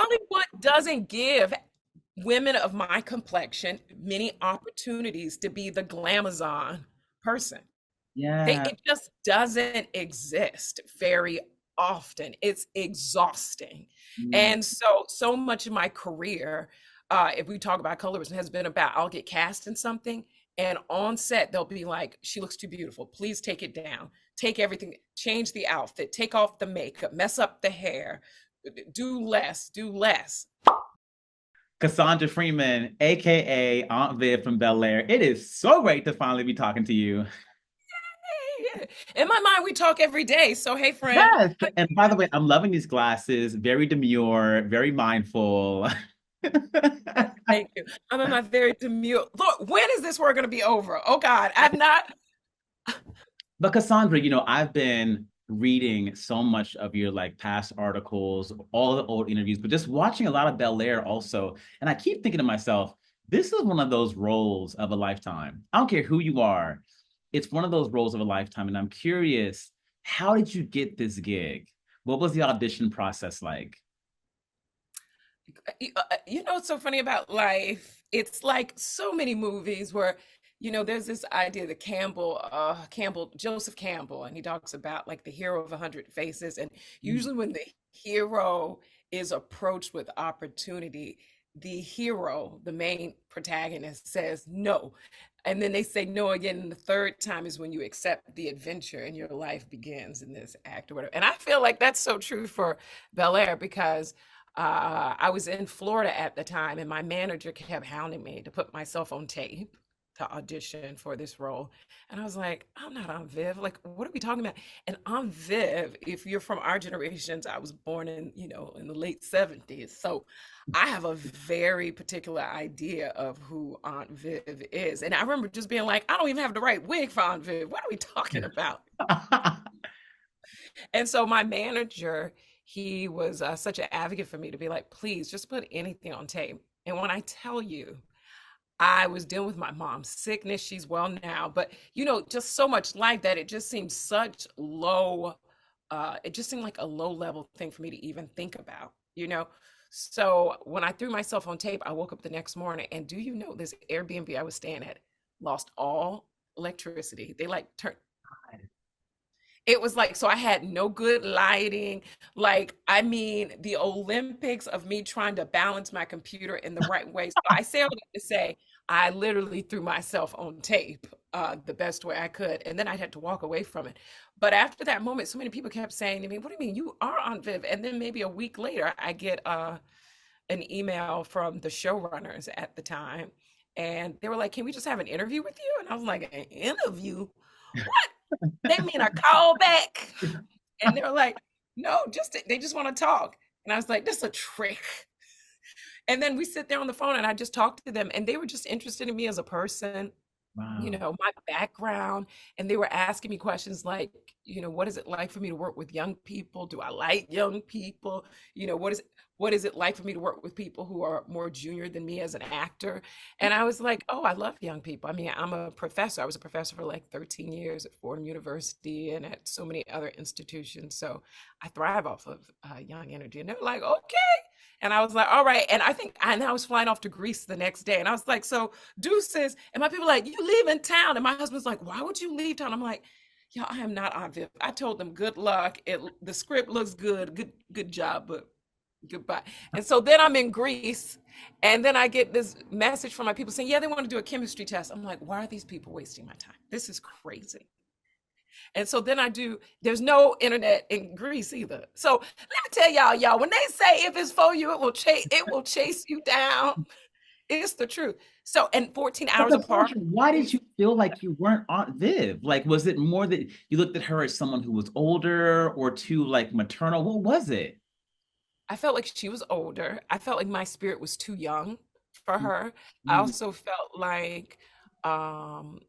Hollywood doesn't give women of my complexion many opportunities to be the glamazon person. Yeah. It just doesn't exist very often. It's exhausting. Mm. And so much of my career, if we talk about colorism, has been about I'll get cast in something, and on set they'll be like, "She looks too beautiful. Please take it down. Take everything, change the outfit, take off the makeup, mess up the hair, do less, do less." Cassandra Freeman, aka Aunt Viv from Bel-Air. It is so great to finally be talking to you. Yeah. In my mind, we talk every day. So, hey, friend. Yes. And by the way, I'm loving these glasses. Very demure, very mindful. Thank you. I'm in my very demure. Look, when is this work going to be over? Oh God, I've not. But Cassandra, I've been reading so much of your like past articles, all the old interviews, but just watching a lot of Bel-Air also. And I keep thinking to myself, this is one of those roles of a lifetime. I don't care who you are. It's one of those roles of a lifetime. And I'm curious, how did you get this gig? What was the audition process like? What's so funny about life? It's like so many movies where, there's this idea that Joseph Campbell, and he talks about like the hero of 100 faces. And Mm. usually when the hero is approached with opportunity, the hero, the main protagonist, says no. And then they say no again. And the third time is when you accept the adventure and your life begins in this act or whatever. And I feel like that's so true for Bel-Air because I was in Florida at the time, and my manager kept hounding me to put myself on tape to audition for this role. And I was like, I'm not Aunt Viv. Like, what are we talking about? And Aunt Viv, if you're from our generations, I was born in the late 70s. So I have a very particular idea of who Aunt Viv is. And I remember just being like, I don't even have the right wig for Aunt Viv. What are we talking about? And so my manager, he was such an advocate for me to be like, please just put anything on tape. And when I tell you, I was dealing with my mom's sickness. She's well now, but just so much life that it just seemed such low. It just seemed like a low level thing for me to even think about. So when I threw myself on tape, I woke up the next morning, and do you know this Airbnb I was staying at lost all electricity? They like turned it was like, so I had no good lighting. Like, I mean, the Olympics of me trying to balance my computer in the right way. So I say all that to say, I literally threw myself on tape the best way I could. And then I had to walk away from it. But after that moment, so many people kept saying to me, what do you mean? You are on Viv. And then maybe a week later, I get an email from the showrunners at the time. And they were like, can we just have an interview with you? And I was like, an interview? What? They mean a call back? And they were like, no, they just want to talk. And I was like, this is a trick. And then we sit there on the phone and I just talked to them, and they were just interested in me as a person, Wow. my background. And they were asking me questions like, what is it like for me to work with young people? Do I like young people? What is it like for me to work with people who are more junior than me as an actor? And I was like, oh, I love young people. I mean, I'm a professor. I was a professor for like 13 years at Fordham University and at so many other institutions. So I thrive off of young energy. And they're like, okay. And I was like, all right. And I was flying off to Greece the next day. And I was like, so deuces. And my people were like, you leaving town? And my husband's like, why would you leave town? I'm like, yeah, I am not Aunt Viv. I told them good luck. The script looks good job, but goodbye. And so then I'm in Greece, and then I get this message from my people saying, yeah, they want to do a chemistry test. I'm like, why are these people wasting my time? This is crazy. And so then there's no internet in Greece either. So let me tell y'all, when they say if it's for you, it will chase you down. It's the truth. So, and 14 But hours apart. Cassandra, why did you feel like you weren't Aunt Viv? Like, was it more that you looked at her as someone who was older or too like maternal? What was it? I felt like she was older. I felt like my spirit was too young for her. I Mm. also felt like um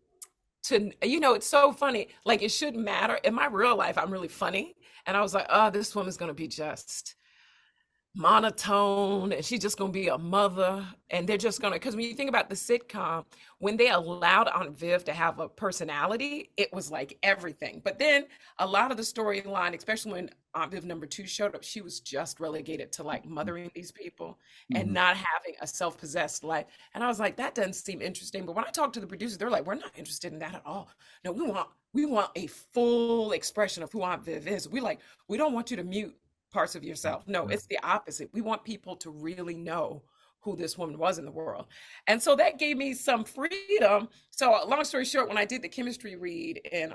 it's so funny. Like, it shouldn't matter. In my real life, I'm really funny. And I was like, oh, this woman's gonna be just monotone and she's just going to be a mother, and they're just going to, because when you think about the sitcom, when they allowed Aunt Viv to have a personality, it was like everything. But then a lot of the storyline, especially when Aunt Viv number two showed up, she was just relegated to like mothering these people and Mhm. not having a self-possessed life. And I was like, that doesn't seem interesting. But when I talked to the producers, they're like, we're not interested in that at all. No, we want a full expression of who Aunt Viv is. We don't want you to mute parts of yourself. No, it's the opposite. We want people to really know who this woman was in the world. And so that gave me some freedom. So long story short, when I did the chemistry read in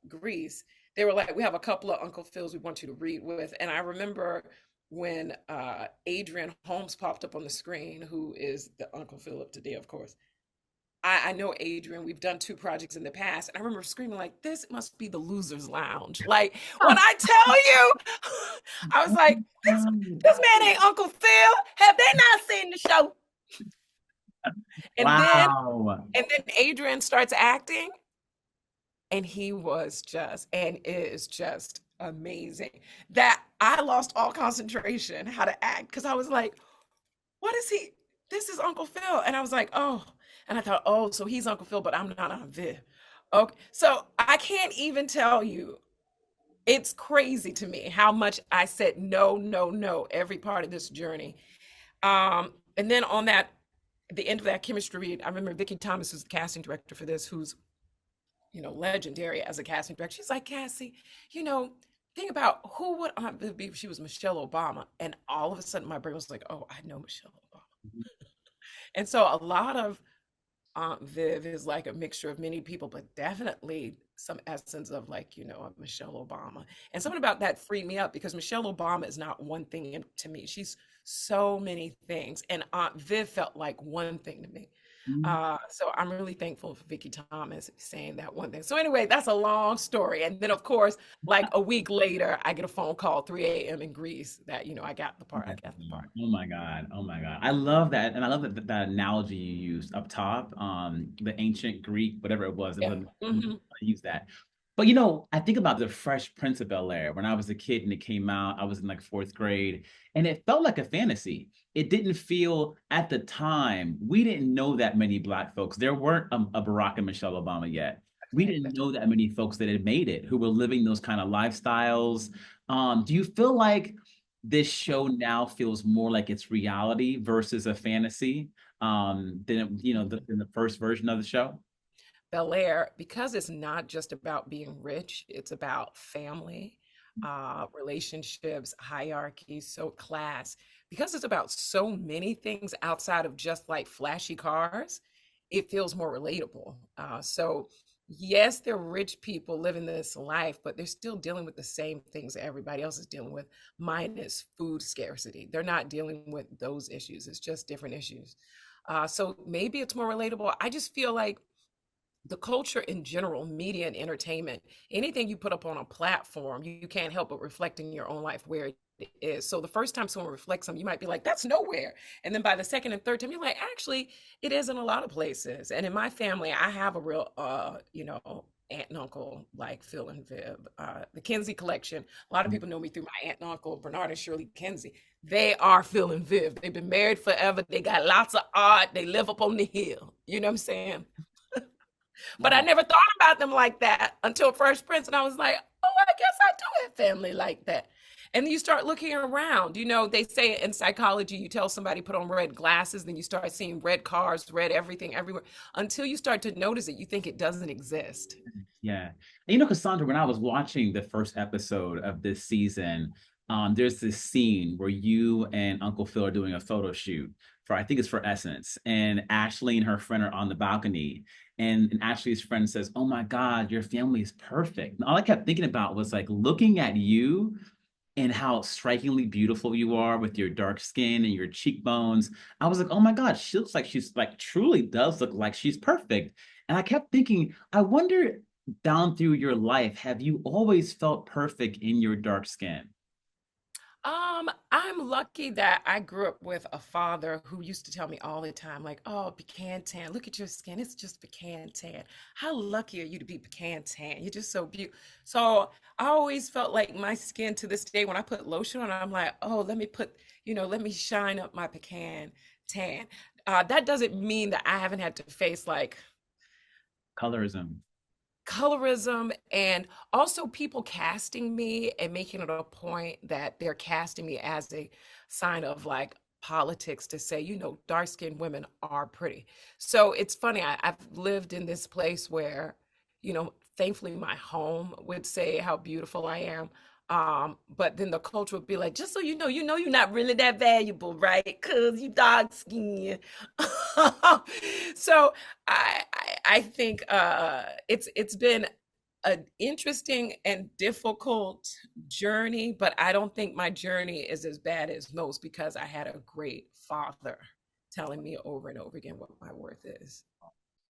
Greece, they were like, we have a couple of Uncle Phils we want you to read with. And I remember when Adrian Holmes popped up on the screen, who is the Uncle Phil of today, of course. I know Adrian, we've done two projects in the past, and I remember screaming like, this must be the losers lounge. Like when I tell you, I was Oh like, this my this God. man ain't Uncle Phil. Have they not seen the show? And then Wow. and then Adrian starts acting, and he was just and is just amazing. That I lost all concentration how to act because I was like, what is he? This is Uncle Phil. And I was like, oh. And I thought, oh, so he's Uncle Phil, but I'm not Aunt Viv. Okay. So I can't even tell you. It's crazy to me how much I said no, no, no, every part of this journey. And then on that, the end of that chemistry read, I remember Vicki Thomas, who's the casting director for this, who's, legendary as a casting director. She's like, Cassie, you know, think about who would Aunt Viv be if she was Michelle Obama. And all of a sudden my brain was like, oh, I know Michelle Obama. And so a lot of Aunt Viv is like a mixture of many people, but definitely some essence of like, a Michelle Obama. And something about that freed me up because Michelle Obama is not one thing to me. She's so many things. And Aunt Viv felt like one thing to me. So I'm really thankful for Vicki Thomas saying that one thing. So anyway, that's a long story. And then of course, like a week later, I get a phone call 3 a.m. in Greece that, I got the part. I got the part. Oh my God. Oh my God. I love that. And I love that analogy you used up top, the ancient Greek, whatever it was. Yeah. I Hmm. use that. But I think about the Fresh Prince of Bel-Air when I was a kid and it came out. I was in like fourth grade, and it felt like a fantasy. It didn't feel at the time. We didn't know that many Black folks. There weren't a Barack and Michelle Obama yet. That's We right. didn't That's know that many folks that had made it who were living those kind of lifestyles. Do you feel like this show now feels more like it's reality versus a fantasy than the first version of the show? Bel-Air, because it's not just about being rich, it's about family, relationships, hierarchy, so class. Because it's about so many things outside of just like flashy cars, it feels more relatable. So, yes, they're rich people living this life, but they're still dealing with the same things everybody else is dealing with, minus food scarcity. They're not dealing with those issues, it's just different issues. So, maybe it's more relatable. I just feel like the culture in general, media and entertainment, anything you put up on a platform, you can't help but reflect in your own life where it is. So the first time someone reflects on, you might be like, that's nowhere. And then by the second and third time, you're like, actually, it is in a lot of places. And in my family, I have a real, aunt and uncle like Phil and Viv. The Kinsey collection. A lot of people know me through my aunt and uncle, Bernard and Shirley Kinsey. They are Phil and Viv. They've been married forever. They got lots of art. They live up on the hill. You know what I'm saying? But I Wow. never thought about them like that until Fresh Prince. And I was like, oh, I guess I do have family like that. And then you start looking around. They say in psychology, you tell somebody put on red glasses, then you start seeing red cars, red everything everywhere. Until you start to notice it, you think it doesn't exist. Yeah. And Cassandra, when I was watching the first episode of this season, there's this scene where you and Uncle Phil are doing a photo shoot for, I think it's for Essence, and Ashley and her friend are on the balcony. And Ashley's friend says, "Oh my God, your family is perfect." And all I kept thinking about was like looking at you and how strikingly beautiful you are with your dark skin and your cheekbones. I was like, oh my God, she looks like she's like truly does look like she's perfect. And I kept thinking, I wonder down through your life, have you always felt perfect in your dark skin? I'm lucky that I grew up with a father who used to tell me all the time, like, oh, pecan tan, look at your skin, it's just pecan tan. How lucky are you to be pecan tan? You're just so beautiful. So I always felt like my skin to this day, when I put lotion on, I'm like, oh, let me put, let me shine up my pecan tan. That doesn't mean that I haven't had to face like Colorism. colorism, and also people casting me and making it a point that they're casting me as a sign of like politics to say, dark skinned women are pretty. So it's funny, I've lived in this place where, thankfully my home would say how beautiful I am. But then the culture would be like, just so you're not really that valuable, right? Because you dark skin. So I think it's been an interesting and difficult journey, but I don't think my journey is as bad as most because I had a great father telling me over and over again what my worth is.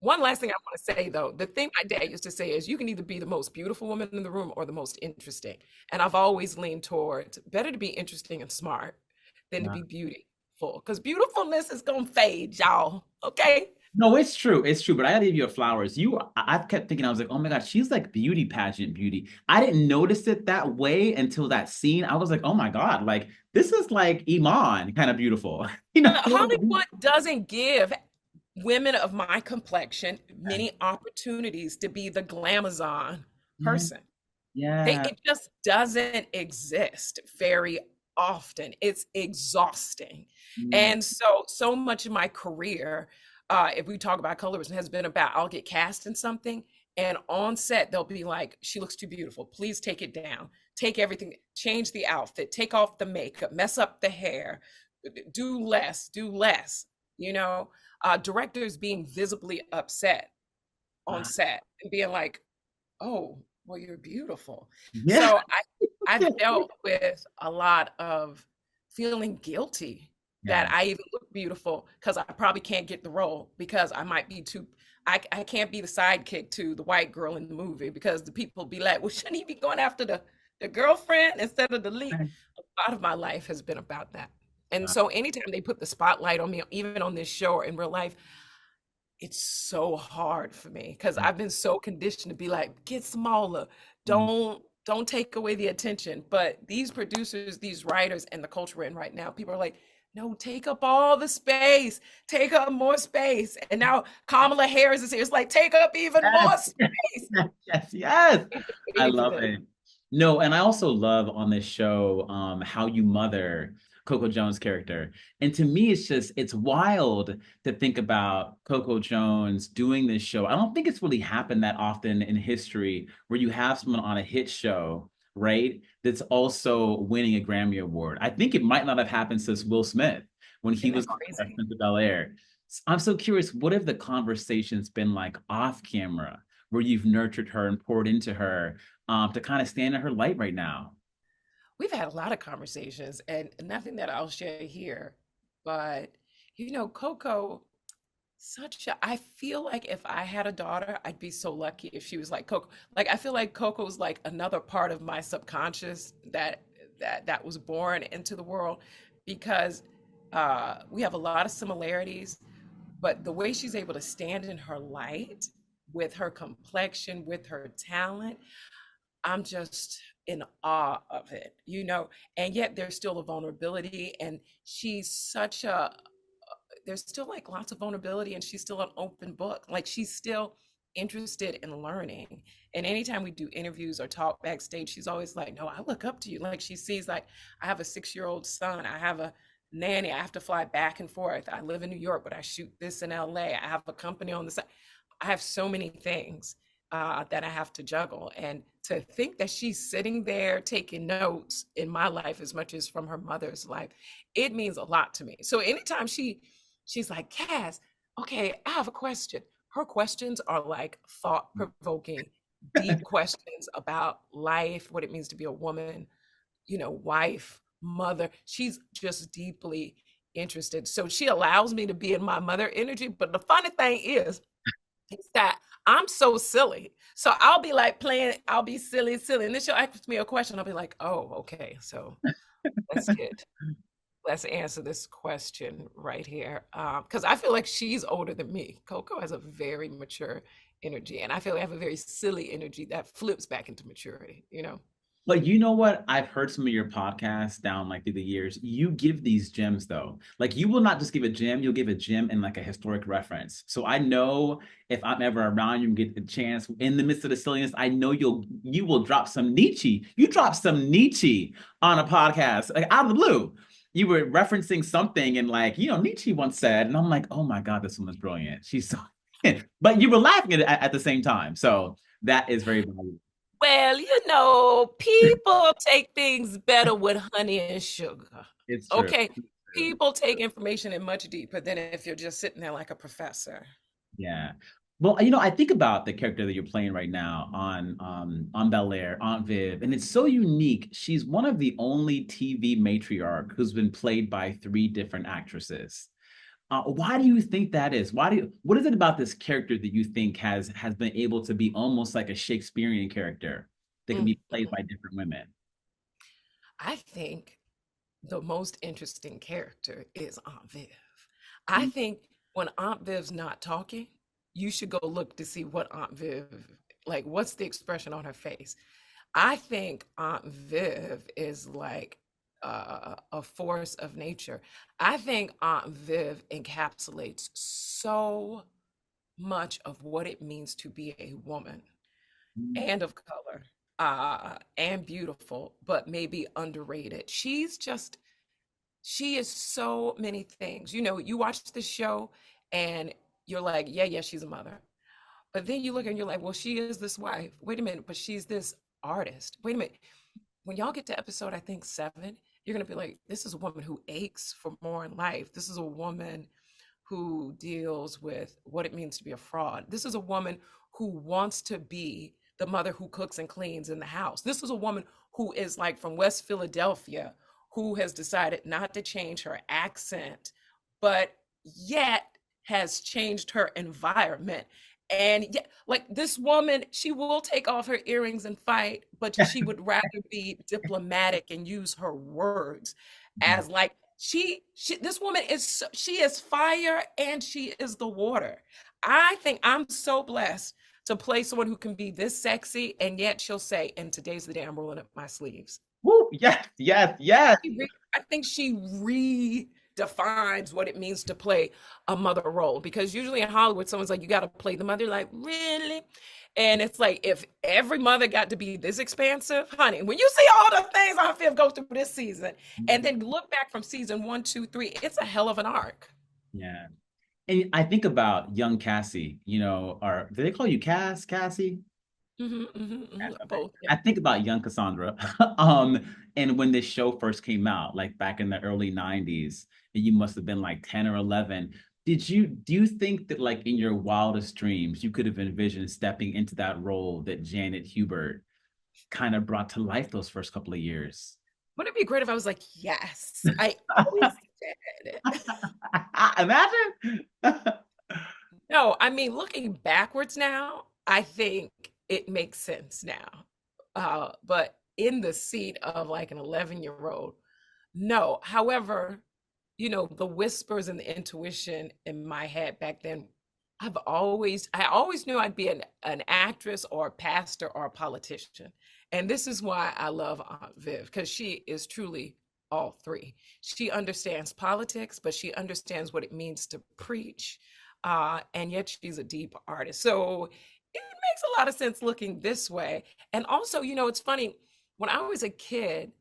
One last thing I want to say though, the thing my dad used to say is you can either be the most beautiful woman in the room or the most interesting. And I've always leaned towards better to be interesting and smart than to Yeah. be beautiful because beautifulness is going to fade, y'all. Okay. No, it's true. It's true. But I gotta give you your flowers. I've kept thinking, I was like, oh my God, she's like beauty pageant beauty. I didn't notice it that way until that scene. I was like, oh my God, like this is like Iman kind of beautiful. You know? Hollywood doesn't give women of my complexion many opportunities to be the glamazon Yeah. person. Yeah. It just doesn't exist very often. It's exhausting. Yeah. And so much of my career, if we talk about colorism, has been about I'll get cast in something, and on set they'll be like, "She looks too beautiful. Please take it down. Take everything. Change the outfit. Take off the makeup. Mess up the hair. Do less. Do less." You know, directors being visibly upset on Ah, set and being like, "Oh, well, you're beautiful." yeah. So I've dealt with a lot of feeling guilty that Yeah. I even look beautiful because I probably can't get the role because I might be too. I can't be the sidekick to the white girl in the movie because the people be like, well, shouldn't he be going after the girlfriend instead of the lead? A lot of my life has been about that. And so anytime they put the spotlight on me, even on this show or in real life, it's so hard for me because I've been so conditioned to be like, get smaller, don't take away the attention. But these producers, these writers, and the culture we're in right now, people are like, no, take up all the space, take up more space. And now Kamala Harris is here. It's like, take up even more Yes. space. Yes. Yes. I Waiting for love this. it. No, and I also love on this show how you mother Coco Jones' character. And to me, it's wild to think about Coco Jones doing this show. I don't think it's really happened that often in history where you have someone on a hit show, right? That's also winning a Grammy Award. I think it might not have happened since Will Smith when he Isn't was that on Fresh crazy? Prince of Bel-Air. I'm so curious, what have the conversations been like off camera where you've nurtured her and poured into her to kind of stand in her light right now? We've had a lot of conversations and nothing that I'll share here. But, Coco, I feel like if I had a daughter, I'd be so lucky if she was like Coco. Like I feel like Coco's like another part of my subconscious that was born into the world because we have a lot of similarities, but the way she's able to stand in her light with her complexion, with her talent, I'm just in awe of it. And yet there's still a vulnerability, and she's such a there's still like lots of vulnerability, and she's still an open book. Like she's still interested in learning. And anytime we do interviews or talk backstage, she's always like, no, I look up to you. Like she sees like I have a 6-year-old son, I have a nanny, I have to fly back and forth. I live in New York, but I shoot this in LA. I have a company on the side. I have so many things that I have to juggle. And to think that she's sitting there taking notes in my life as much as from her mother's life, it means a lot to me. So anytime she's like, Cass, okay, I have a question. Her questions are like thought provoking, deep questions about life, what it means to be a woman, wife, mother. She's just deeply interested. So she allows me to be in my mother energy. But the funny thing is that I'm so silly. So I'll be like playing, I'll be silly, silly. And then she'll ask me a question. I'll be like, oh, okay. So let's get let's answer this question right here. Because I feel like she's older than me. Coco has a very mature energy. And I feel like I have a very silly energy that flips back into maturity. But you know what? I've heard some of your podcasts down like through the years. You give these gems though. Like you will not just give a gem, you'll give a gem and like a historic reference. So I know if I'm ever around you and get the chance in the midst of the silliness, I know you will drop some Nietzsche. You drop some Nietzsche on a podcast, like out of the blue. You were referencing something and like, Nietzsche once said, and I'm like, oh my God, this woman's brilliant. She's so but you were laughing at the same time. So that is very valuable. Well, people take things better with honey and sugar. It's true. Okay. It's true. People take information in much deeper than if you're just sitting there like a professor. Yeah. Well, I think about the character that you're playing right now on Bel-Air, Aunt Viv, and it's so unique. She's one of the only TV matriarch who's been played by three different actresses. Why do you think that is? What is it about this character that you think has been able to be almost like a Shakespearean character that can be played Mhm. by different women? I think the most interesting character is Aunt Viv. I think when Aunt Viv's not talking, you should go look to see what Aunt Viv, like, what's the expression on her face? I think Aunt Viv is like a force of nature. I think Aunt Viv encapsulates so much of what it means to be a woman and of color and beautiful, but maybe underrated. She is so many things. You watch the show and you're like, yeah, yeah, she's a mother. But then you look and you're like, well, she is this wife. Wait a minute, but she's this artist. Wait a minute. When y'all get to episode, I think 7, you're going to be like, this is a woman who aches for more in life. This is a woman who deals with what it means to be a fraud. This is a woman who wants to be the mother who cooks and cleans in the house. This is a woman who is like from West Philadelphia, who has decided not to change her accent, but yet has changed her environment. And yet, like this woman, she will take off her earrings and fight, but she would rather be diplomatic and use her words as like this woman she is fire and she is the water. I think I'm so blessed to play someone who can be this sexy and yet she'll say, and today's the day I'm rolling up my sleeves. Woo, yes, yes, yes. I think she redefines what it means to play a mother role, because usually in Hollywood, someone's like, you got to play the mother, like, really? And it's like, if every mother got to be this expansive, honey, when you see all the things Aunt Viv go through this season, and then look back from season 1, 2, 3, it's a hell of an arc. Yeah. And I think about young Cassie, or do they call you Cassie? Both, I yeah. think about young Cassandra. And when this show first came out, like back in the early 90s, and you must have been like 10 or 11. Do you think that like in your wildest dreams, you could have envisioned stepping into that role that Janet Hubert kind of brought to life those first couple of years? Wouldn't it be great if I was like, yes, I always did. Imagine. No, I mean, looking backwards now, I think it makes sense now. But in the seat of like an 11-year-old, no. However, the whispers and the intuition in my head back then, I always knew I'd be an actress or a pastor or a politician. And this is why I love Aunt Viv, because she is truly all three. She understands politics, but she understands what it means to preach. And yet she's a deep artist. So it makes a lot of sense looking this way. And also, it's funny, when I was a kid,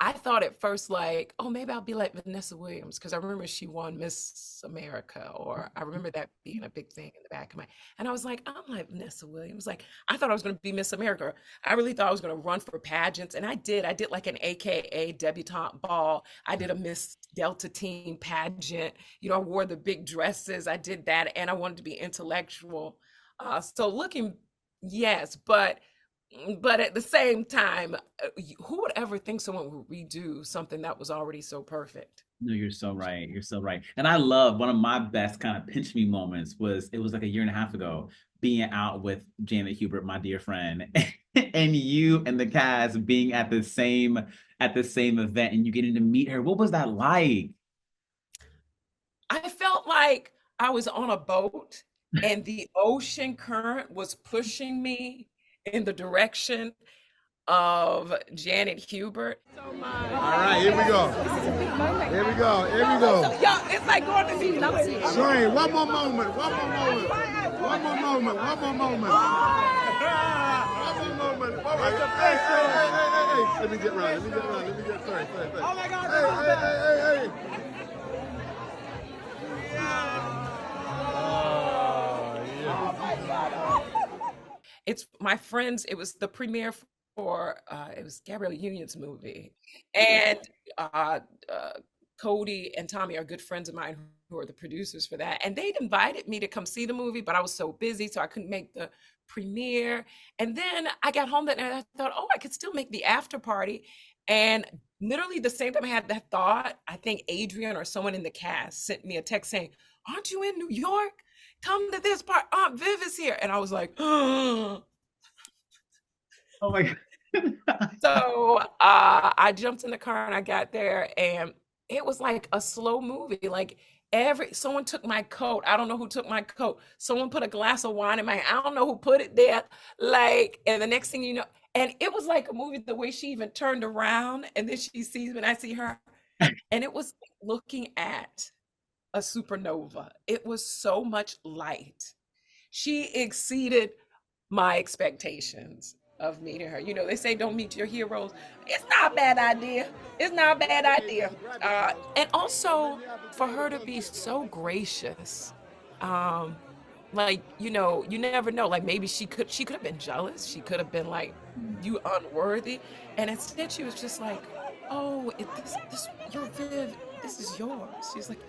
I thought at first like, oh, maybe I'll be like Vanessa Williams, because I remember she won Miss America, or I remember that being a big thing in the back of my. And I was like, I'm like Vanessa Williams. Like I thought I was going to be Miss America. I really thought I was going to run for pageants, and I did. I did like an AKA debutante ball. I did a Miss Delta Teen pageant. I wore the big dresses. I did that, and I wanted to be intellectual. So looking, yes, but at the same time, who would ever think someone would redo something that was already so perfect? No, you're so right. You're so right. And I love one of my best kind of pinch me moments it was like a year and a half ago, being out with Janet Hubert, my dear friend, and you and the cast being at the same event and you getting to meet her. What was that like? I felt like I was on a boat and the ocean current was pushing me in the direction. of Janet Hubert. All right, here we go. Here we go. Here we go. Y'all, it's like going to see Sorry, one more moment. One more moment. One more moment. One more moment. One more moment. Hey. Let me get right. Sorry. Oh my God. Hey. It's my friends. It was the premiere for it was Gabrielle Union's movie, and uh, Cody and Tommy are good friends of mine who are the producers for that, and they'd invited me to come see the movie, but I was so busy, so I couldn't make the premiere. And then I got home that night, and I thought, oh, I could still make the after party. And literally the same time I had that thought, I think Adrian or someone in the cast sent me a text saying, "Aren't you in New York? Come to this part. Aunt Viv is here." And I was like, oh. Oh my God. So I jumped in the car and I got there, and it was like a slow movie. Like someone took my coat. I don't know who took my coat. Someone put a glass of wine in my hand. I don't know who put it there. Like, and the next thing you know, and it was like a movie the way she even turned around and then she sees me and I see her. And it was looking at a supernova. It was so much light. She exceeded my expectations of meeting her. You know, they say don't meet your heroes. It's not a bad idea. It's not a bad idea. And also for her to be so gracious. Like, you know, you never know. Like maybe she could have been jealous. She could have been like, you unworthy. And instead she was just like, oh, this your Viv, this is yours. She's like,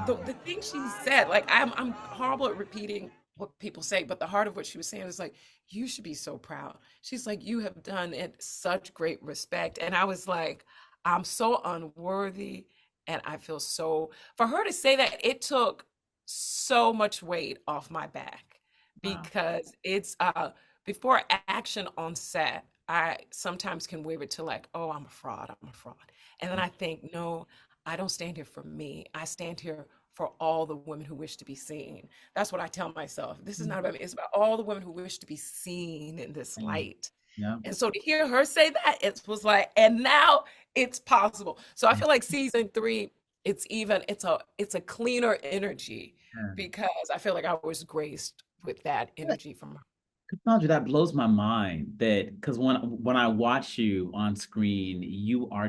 the thing she said, like I'm horrible at repeating what people say, but the heart of what she was saying is like, you should be so proud. She's like, you have done it such great respect. And I was like, I'm so unworthy. And I feel so, for her to say that, it took so much weight off my back Wow. because it's before action on set, I sometimes can waver to like, oh, I'm a fraud. And then I think, no, I don't stand here for me. I stand here for all the women who wish to be seen. That's what I tell myself. This is not about me. It's about all the women who wish to be seen in this light. Yeah. And so to hear her say that, it was like, and now it's possible. So I feel like season 3, it's a cleaner energy because I feel like I was graced with that energy from her. Cassandra, that blows my mind that because when I watch you on screen, you are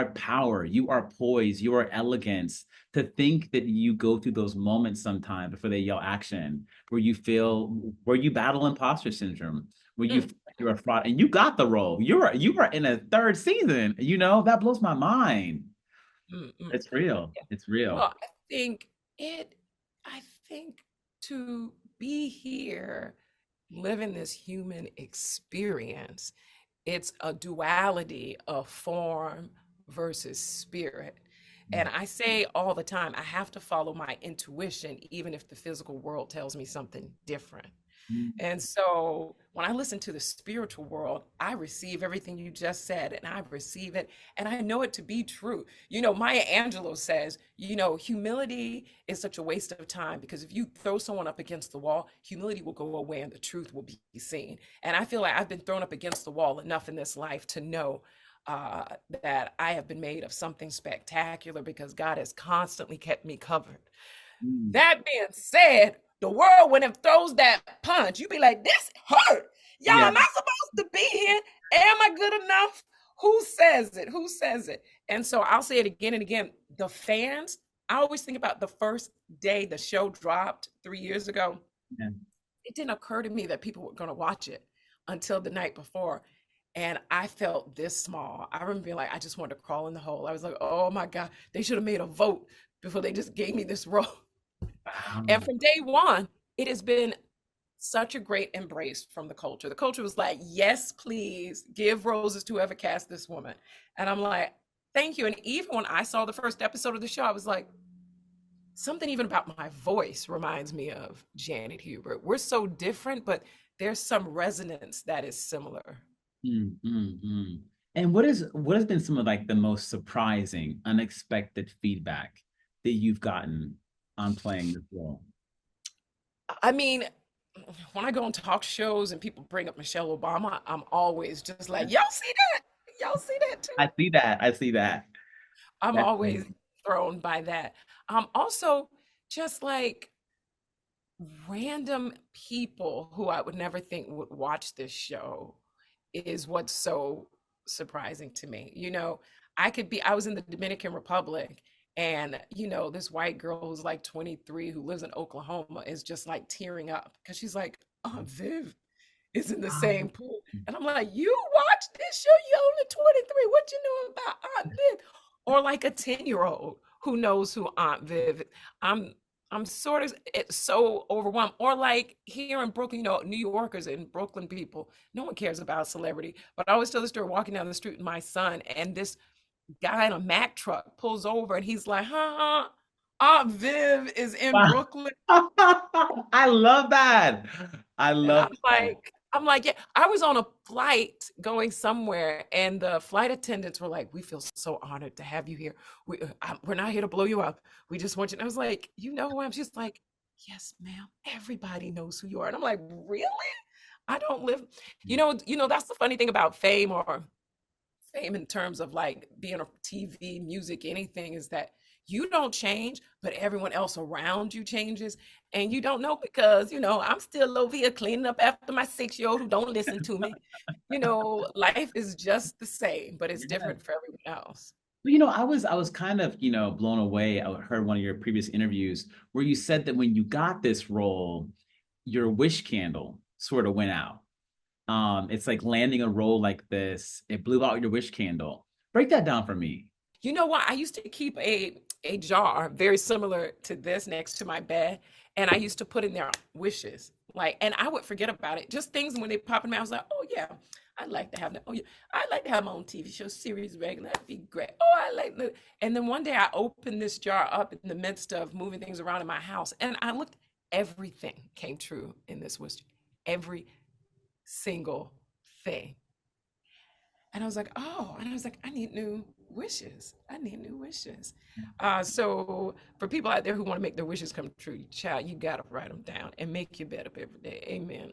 power, you are poise, you are elegance. To think that you go through those moments sometimes before they yell action, where you battle imposter syndrome, where you feel like you're a fraud, and you got the role. You are in a 3rd season. You know that blows my mind. Mm-mm. It's real. Yeah. It's real. Well, I think to be here, living this human experience, it's a duality of form versus spirit. And I say all the time, I have to follow my intuition, even if the physical world tells me something different. And so when I listen to the spiritual world, I receive everything you just said and I receive it and I know it to be true. You know, Maya Angelou says, you know, humility is such a waste of time because if you throw someone up against the wall, humility will go away and the truth will be seen. And I feel like I've been thrown up against the wall enough in this life to know that I have been made of something spectacular because God has constantly kept me covered. That being said, the world, when it throws that punch, you be like, this hurt. Y'all, Yeah. am I supposed to be here? Am I good enough? Who says it? Who says it? And so I'll say it again and again. The fans, I always think about the first day the show dropped 3 years ago. Yeah. It didn't occur to me that people were going to watch it until the night before. And I felt this small. I remember being like, I just wanted to crawl in the hole. I was like, oh my God, they should have made a vote before they just gave me this role. And from day one, it has been such a great embrace from the culture. The culture was like, yes, please give roses to whoever cast this woman. And I'm like, thank you. And even when I saw the first episode of the show, I was like, something even about my voice reminds me of Janet Hubert. We're so different, but there's some resonance that is similar. And what has been some of like the most surprising, unexpected feedback that you've gotten on playing this role? I mean, when I go on talk shows and people bring up Michelle Obama, I'm always just like, y'all see that? Y'all see that too? I see that. I see that. I'm That's always amazing. thrown by that. Also, just like random people who I would never think would watch this show is what's so surprising to me. I was in the Dominican Republic, and this white girl who's like 23 who lives in Oklahoma is just like tearing up because she's like, Aunt Viv is in the same Um, pool. And I'm like, you watch this show? You only 23. What you know about Aunt Viv? Or like a 10-year-old who knows who Aunt Viv is. I'm I'm sort of it's so overwhelmed. Or like here in Brooklyn, New Yorkers and Brooklyn people, no one cares about celebrity. But I always tell the story walking down the street with my son, and this guy in a Mack truck pulls over and he's like, huh, Aunt Viv is in wow. Brooklyn. I love that. I And love that. I'm like, yeah, I was on a flight going somewhere, and the flight attendants were like, "We feel so honored to have you here. We're not here to blow you up. We just want you." And I was like, "You know who I am?" She's like, "Yes, ma'am. Everybody knows who you are." And I'm like, "Really? I don't live." That's the funny thing about fame, or fame in terms of like being a TV, music, anything, is that you don't change, but everyone else around you changes. And you don't know because, I'm still over here cleaning up after my 6-year-old who don't listen to me. Life is just the same, but it's Yeah. different for everyone else. I was kind of, blown away. I heard one of your previous interviews where you said that when you got this role, your wish candle sort of went out. It's like landing a role like this, it blew out your wish candle. Break that down for me. You know what? I used to keep a jar very similar to this next to my bed, and I used to put in there wishes. Like, and I would forget about it. Just things when they pop in my, I was like, oh yeah, I'd like to have that. Oh yeah, I'd like to have my own TV show series regular. That'd be great. Oh, I like that. And then one day I opened this jar up in the midst of moving things around in my house, and I looked. Everything came true in this wish. Every single thing. And I was like, oh, and I was like, I need new wishes. I need new wishes. So for people out there who want to make their wishes come true, child, you gotta write them down and make your bed up every day. Amen.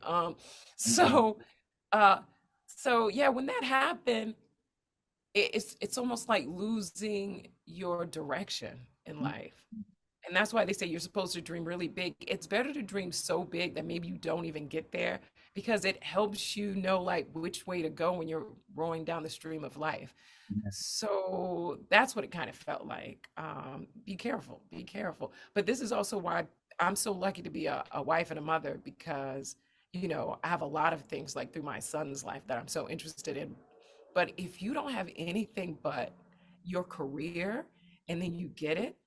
So uh so yeah, when that happened, it's almost like losing your direction in life. And that's why they say you're supposed to dream really big. It's better to dream so big that maybe you don't even get there, because it helps you know like which way to go when you're rowing down the stream of life. So that's what it kind of felt like. Be careful, be careful. But this is also why I'm so lucky to be a wife and a mother, because, I have a lot of things like through my son's life that I'm so interested in. But if you don't have anything but your career and then you get it,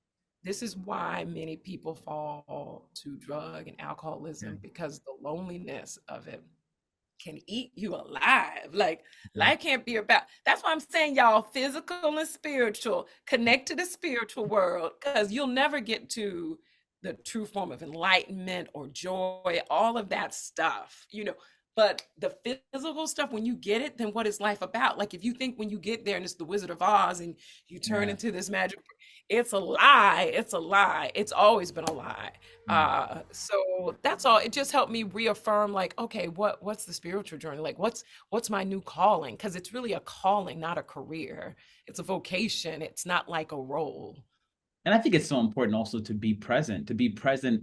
this is why many people fall to drug and alcoholism, because the loneliness of it can eat you alive. Like, life can't be about, that's why I'm saying, y'all, physical and spiritual, connect to the spiritual world, because you'll never get to the true form of enlightenment or joy, all of that stuff, But the physical stuff, when you get it, then what is life about? Like, if you think when you get there and it's the Wizard of Oz and you turn Yeah. into this magic, it's a lie. It's a lie. It's always been a lie. Mm. So that's all. It just helped me reaffirm, like, okay, what's the spiritual journey? Like, what's my new calling? Because it's really a calling, not a career. It's a vocation. It's not like a role. And I think it's so important also to be present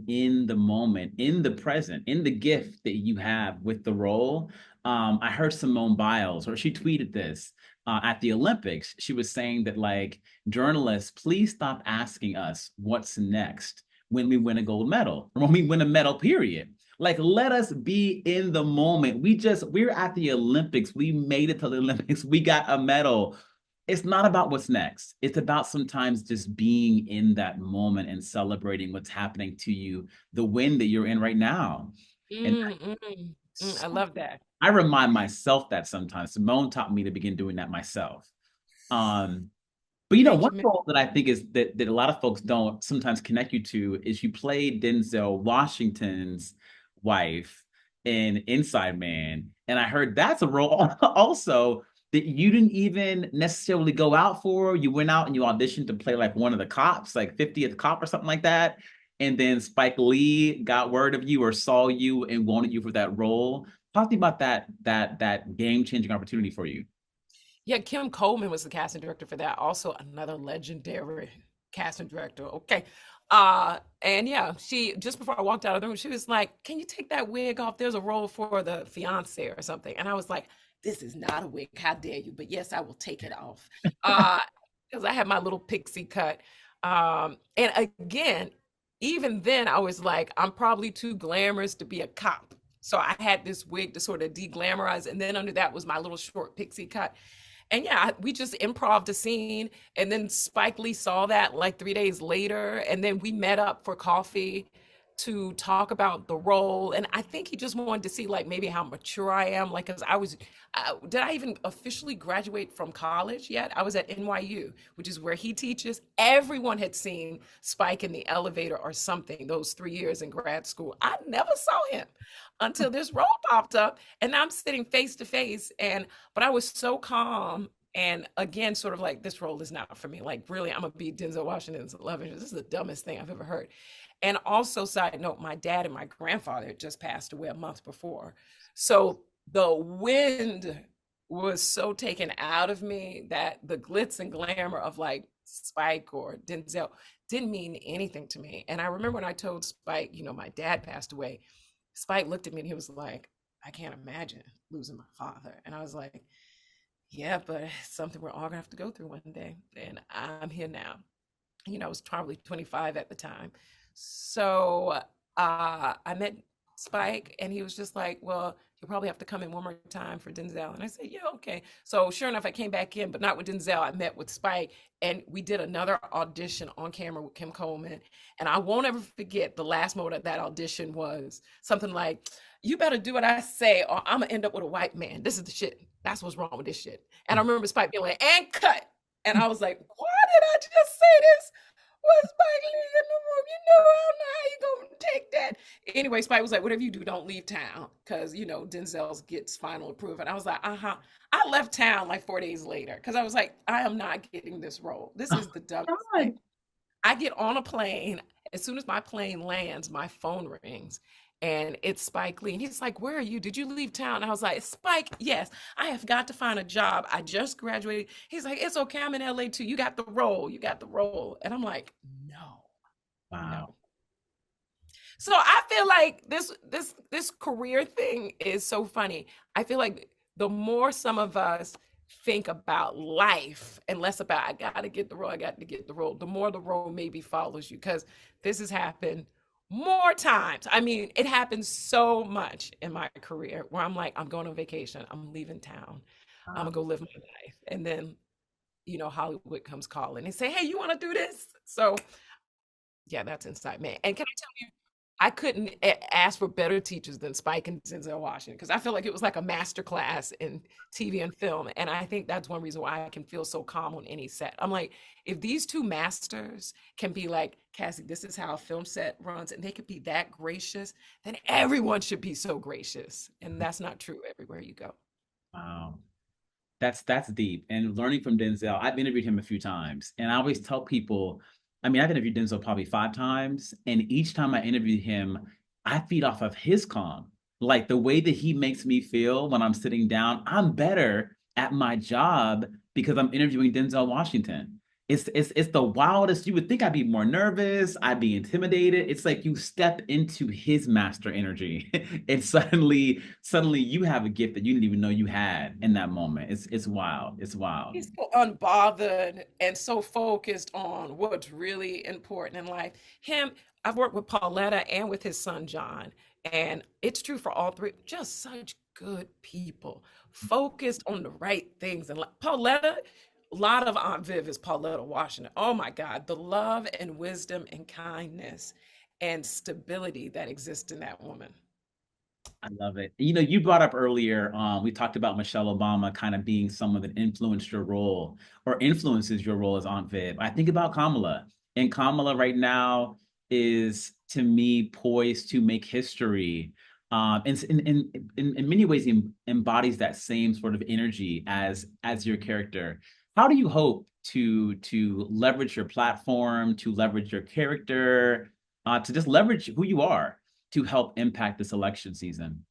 in the moment, in the present, in the gift that you have with the role. I heard Simone Biles, or she tweeted this at the Olympics. She was saying that, like, journalists, please stop asking us what's next when we win a gold medal or when we win a medal, period. Like, let us be in the moment. We're at the Olympics. We made it to the Olympics. We got a medal. It's not about what's next. It's about sometimes just being in that moment and celebrating what's happening to you, the win that you're in right now. And Mm, mm, I love that. I remind myself that sometimes. Simone taught me to begin doing that myself. Um, but Thank one you, man. role that I think is that a lot of folks don't sometimes connect you to is you played Denzel Washington's wife in Inside Man. And I heard that's a role also that you didn't even necessarily go out for. You went out and you auditioned to play like one of the cops, like 50th cop or something like that. and then Spike Lee got word of you or saw you and wanted you for that role. Talk to me about that game-changing opportunity for you. Yeah, Kim Coleman was the casting director for that. Also, another legendary casting director. Okay. And yeah, she just before I walked out of the room, she was like, "Can you take that wig off? There's a role for the fiance or something." And I was like, "This is not a wig. How dare you?" But yes, I will take it off. Because I had my little pixie cut. And again, even then, I was like, I'm probably too glamorous to be a cop. So I had this wig to sort of de-glamorize, and then under that was my little short pixie cut. And yeah, we just improv'd a scene, and then Spike Lee saw that like 3 days later, and then we met up for coffee to talk about the role. And I think he just wanted to see like maybe how mature I am, like because did I even officially graduate from college yet? I was at NYU, which is where he teaches. Everyone had seen Spike in the elevator or something those 3 years in grad school. I never saw him until this role popped up, and now I'm sitting face to face. But I was so calm. And again, sort of like, this role is not for me. Like, really, I'm gonna be Denzel Washington's love interest. This is the dumbest thing I've ever heard. And also, side note, my dad and my grandfather had just passed away a month before. So the wind was so taken out of me that the glitz and glamour of like Spike or Denzel didn't mean anything to me. And I remember when I told Spike, my dad passed away, Spike looked at me and he was like, "I can't imagine losing my father." And I was like, "Yeah, but it's something we're all gonna have to go through one day." And I'm here now. I was probably 25 at the time. So I met Spike, and he was just like, "Well, you'll probably have to come in one more time for Denzel." And I said, "Yeah, okay." So sure enough, I came back in, but not with Denzel. I met with Spike, and we did another audition on camera with Kim Coleman. And I won't ever forget the last moment of that audition was something like, "You better do what I say, or I'm gonna end up with a white man. This is the shit. That's what's wrong with this shit." And I remember Spike being like, "And cut." And I was like, "Why did I just say this? Was Spike Lee in the room? I don't know how you gonna take that." Anyway, Spike was like, "Whatever you do, don't leave town." Because, Denzel's gets final approval. And I was like, uh-huh. I left town like 4 days later because I was like, I am not getting this role. This is the dumbest thing. I get on a plane. As soon as my plane lands, my phone rings. And it's Spike Lee. And he's like, "Where are you? Did you leave town?" And I was like, "Spike, yes, I have got to find a job. I just graduated." He's like, "It's okay. I'm in LA too. You got the role. You got the role." And I'm like, no, Wow. no. So I feel like this career thing is so funny. I feel like the more some of us think about life and less about, I got to get the role, I got to get the role, the more the role maybe follows you, because this has happened more times. I mean, it happens so much in my career where I'm like, I'm going on vacation, I'm leaving town, I'm gonna go live my life. And then, Hollywood comes calling and say, "Hey, you want to do this?" So yeah, that's inside me. And can I tell you, I couldn't ask for better teachers than Spike and Denzel Washington, because I feel like it was like a master class in TV and film. And I think that's one reason why I can feel so calm on any set. I'm like, if these two masters can be like, "Cassie, this is how a film set runs," and they could be that gracious, then everyone should be so gracious. And that's not true everywhere you go. Wow. That's deep. And learning from Denzel, I've interviewed him a few times, and I always tell people, I mean, I've interviewed Denzel probably 5 times, and each time I interview him, I feed off of his calm. Like the way that he makes me feel when I'm sitting down, I'm better at my job because I'm interviewing Denzel Washington. It's the wildest. You would think I'd be more nervous, I'd be intimidated. It's like you step into his master energy, and suddenly you have a gift that you didn't even know you had in that moment. It's wild. It's wild. He's so unbothered and so focused on what's really important in life. I've worked with Pauletta and with his son John, and it's true for all three. Just such good people, focused on the right things. And Pauletta, a lot of Aunt Viv is Pauletta Washington. Oh my God, the love and wisdom and kindness and stability that exists in that woman. I love it. You brought up earlier, we talked about Michelle Obama kind of being someone that influenced your role or influences your role as Aunt Viv. I think about Kamala, and Kamala right now is, to me, poised to make history. In many ways, he embodies that same sort of energy as your character. How do you hope to leverage your platform, to leverage your character, to just leverage who you are to help impact this election season?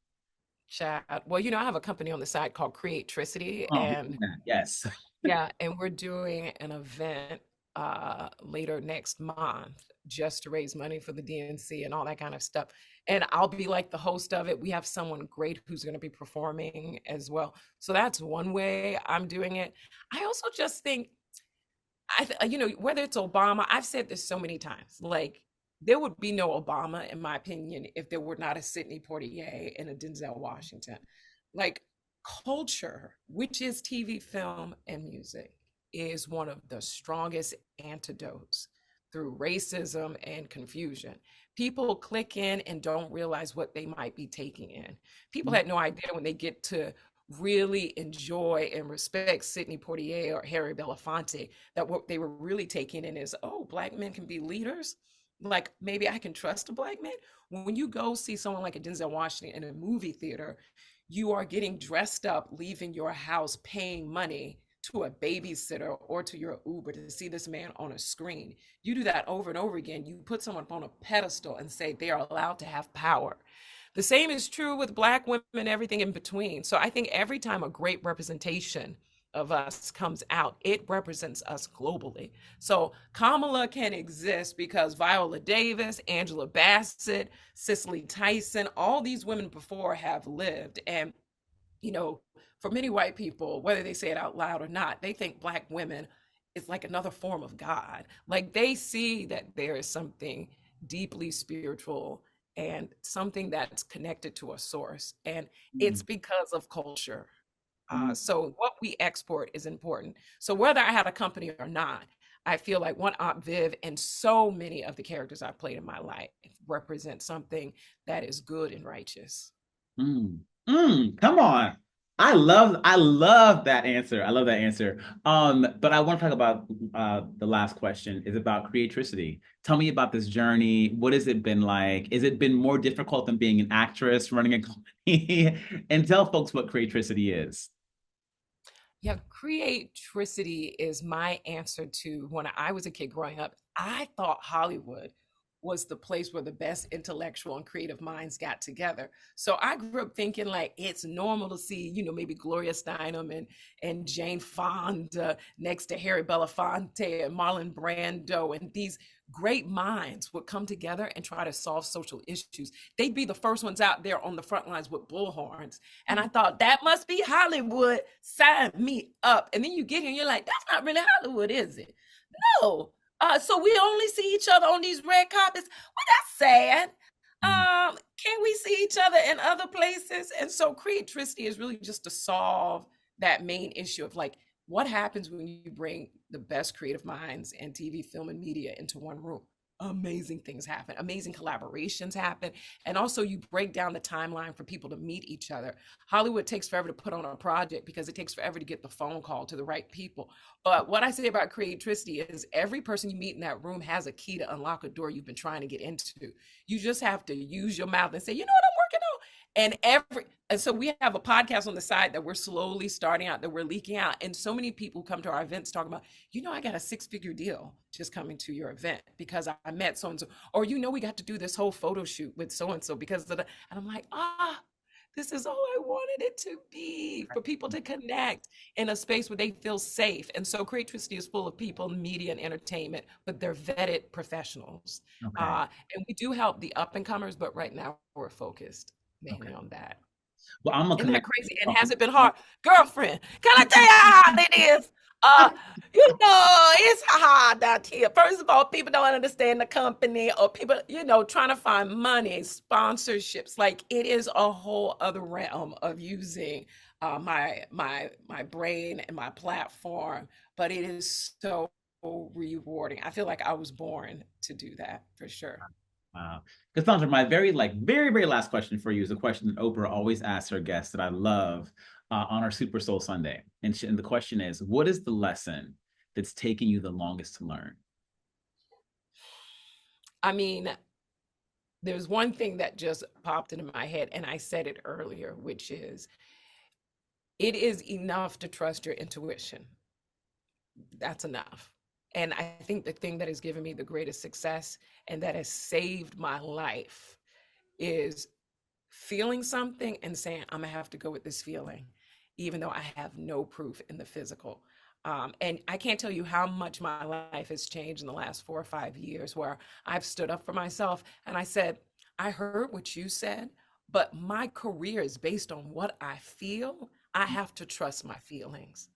Chad. Well, I have a company on the side called Creatricity, Oh, and yes. yeah, and we're doing an event later next month just to raise money for the DNC and all that kind of stuff. And I'll be like the host of it. We have someone great who's going to be performing as well. So that's one way I'm doing it. I also just think whether it's Obama, I've said this so many times, like there would be no Obama, in my opinion, if there were not a Sidney Poitier and a Denzel Washington. Like culture, which is TV, film, and music, is one of the strongest antidotes through racism and confusion. People click in and don't realize what they might be taking in. People had no idea when they get to really enjoy and respect Sidney Poitier or Harry Belafonte that what they were really taking in is, oh, Black men can be leaders. Like maybe I can trust a Black man. When you go see someone like a Denzel Washington in a movie theater, you are getting dressed up, leaving your house, paying money to a babysitter or to your Uber to see this man on a screen. You do that over and over again. You put someone on a pedestal and say they are allowed to have power. The same is true with Black women, everything in between. So I think every time a great representation of us comes out, it represents us globally. So Kamala can exist because Viola Davis, Angela Bassett, Cicely Tyson, all these women before have lived. And, for many white people, whether they say it out loud or not, they think Black women is like another form of God. Like they see that there is something deeply spiritual and something that's connected to a source. And it's because of culture. So what we export is important. So whether I have a company or not, I feel like one Aunt Viv and so many of the characters I've played in my life represent something that is good and righteous. Come on. I love that answer. I love that answer. But I want to talk about the last question is about creatricity. Tell me about this journey. What has it been like? Has it been more difficult than being an actress running a company? And tell folks what creatricity is. Yeah, creatricity is my answer to when I was a kid growing up. I thought Hollywood was the place where the best intellectual and creative minds got together. So I grew up thinking like it's normal to see, maybe Gloria Steinem and Jane Fonda next to Harry Belafonte and Marlon Brando, and these great minds would come together and try to solve social issues. They'd be the first ones out there on the front lines with bullhorns. And I thought that must be Hollywood. Sign me up. And then you get here and you're like, that's not really Hollywood, is it? No. So we only see each other on these red carpets. Well, that's sad. Can we see each other in other places? And so creatricity is really just to solve that main issue of like, what happens when you bring the best creative minds and TV, film, and media into one room? Amazing things happen. Amazing collaborations happen. And also you break down the timeline for people to meet each other. Hollywood takes forever to put on a project because it takes forever to get the phone call to the right people. But what I say about creatricity is every person you meet in that room has a key to unlock a door you've been trying to get into. You just have to use your mouth and say, you know what I'm working on? And so we have a podcast on the side that we're slowly starting out, that we're leaking out. And so many people come to our events talking about, I got a 6-figure deal just coming to your event because I met so-and-so. Or, we got to do this whole photo shoot with so-and-so because of and I'm like, this is all I wanted it to be, for people to connect in a space where they feel safe. And so creativity is full of people in media and entertainment, but they're vetted professionals. Okay. And we do help the up and comers, but right now we're focused mainly on that. Well, I'm Isn't that crazy? And has it been hard? Girlfriend, can I tell you how hard it is? It's hard out here. First of all, people don't understand the company, or people, trying to find money, sponsorships. Like it is a whole other realm of using my brain and my platform, but it is so rewarding. I feel like I was born to do that for sure. Cassandra, my very, very last question for you is a question that Oprah always asks her guests that I love on our Super Soul Sunday. And the question is, what is the lesson that's taking you the longest to learn? I mean, there's one thing that just popped into my head, and I said it earlier, which is, it is enough to trust your intuition. That's enough. And I think the thing that has given me the greatest success and that has saved my life is feeling something and saying, I'm gonna have to go with this feeling, even though I have no proof in the physical. And I can't tell you how much my life has changed in the last 4 or 5 years where I've stood up for myself and I said, I heard what you said, but my career is based on what I feel. I have to trust my feelings.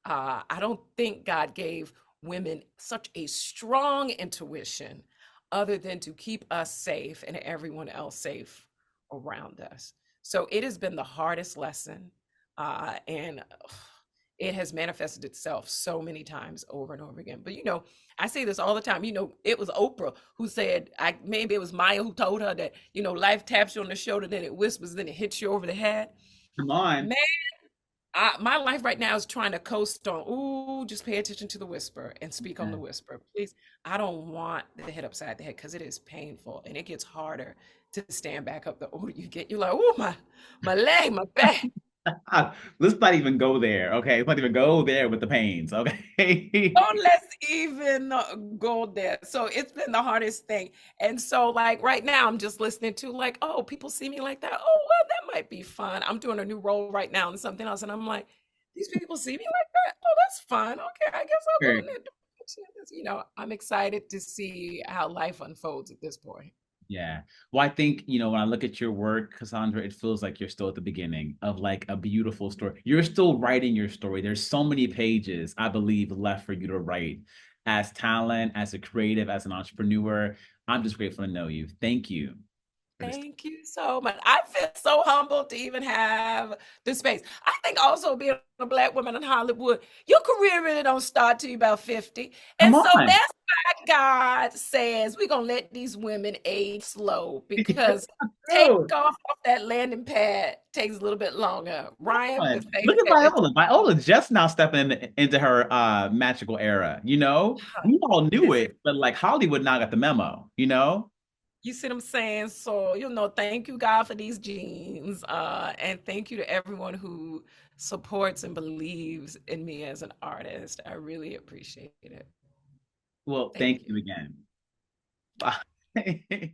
I don't think God gave women such a strong intuition other than to keep us safe and everyone else safe around us. So it has been the hardest lesson. And it has manifested itself so many times over and over again. But I say this all the time. It was Oprah who said, maybe it was Maya who told her that, life taps you on the shoulder, then it whispers, then it hits you over the head. Come on. Man, my life right now is trying to coast on, ooh, just pay attention to the whisper and speak on the whisper, please. I don't want the hit upside the head because it is painful and it gets harder to stand back up the older you get. You're like, oh, my leg, my back. Let's not even go there, okay? Let's not even go there with the pains, okay? Don't let's even go there. So it's been the hardest thing. And so like right now I'm just listening to like, oh, people see me like that. Oh, well, that might be fun. I'm doing a new role right now and something else. And I'm like, these people see me like that. Oh, that's fun. Okay, I guess I'll go in there. I'm excited to see how life unfolds at this point. Yeah. Well, I think, when I look at your work, Cassandra, it feels like you're still at the beginning of like a beautiful story. You're still writing your story. There's so many pages, I believe, left for you to write as talent, as a creative, as an entrepreneur. I'm just grateful to know you. Thank you. Thank you so much. I feel so humbled to even have this space. I think also being a Black woman in Hollywood, your career really don't start till you about 50. And Come so on. that's why God says we're going to let these women age slow because take off that landing pad takes a little bit longer. Ryan, the face look at Viola. Viola just now stepping into her magical era. We all knew it, but like Hollywood now got the memo, You see what I'm saying? So, thank you, God, for these genes. And thank you to everyone who supports and believes in me as an artist. I really appreciate it. Well, thank you again. Bye.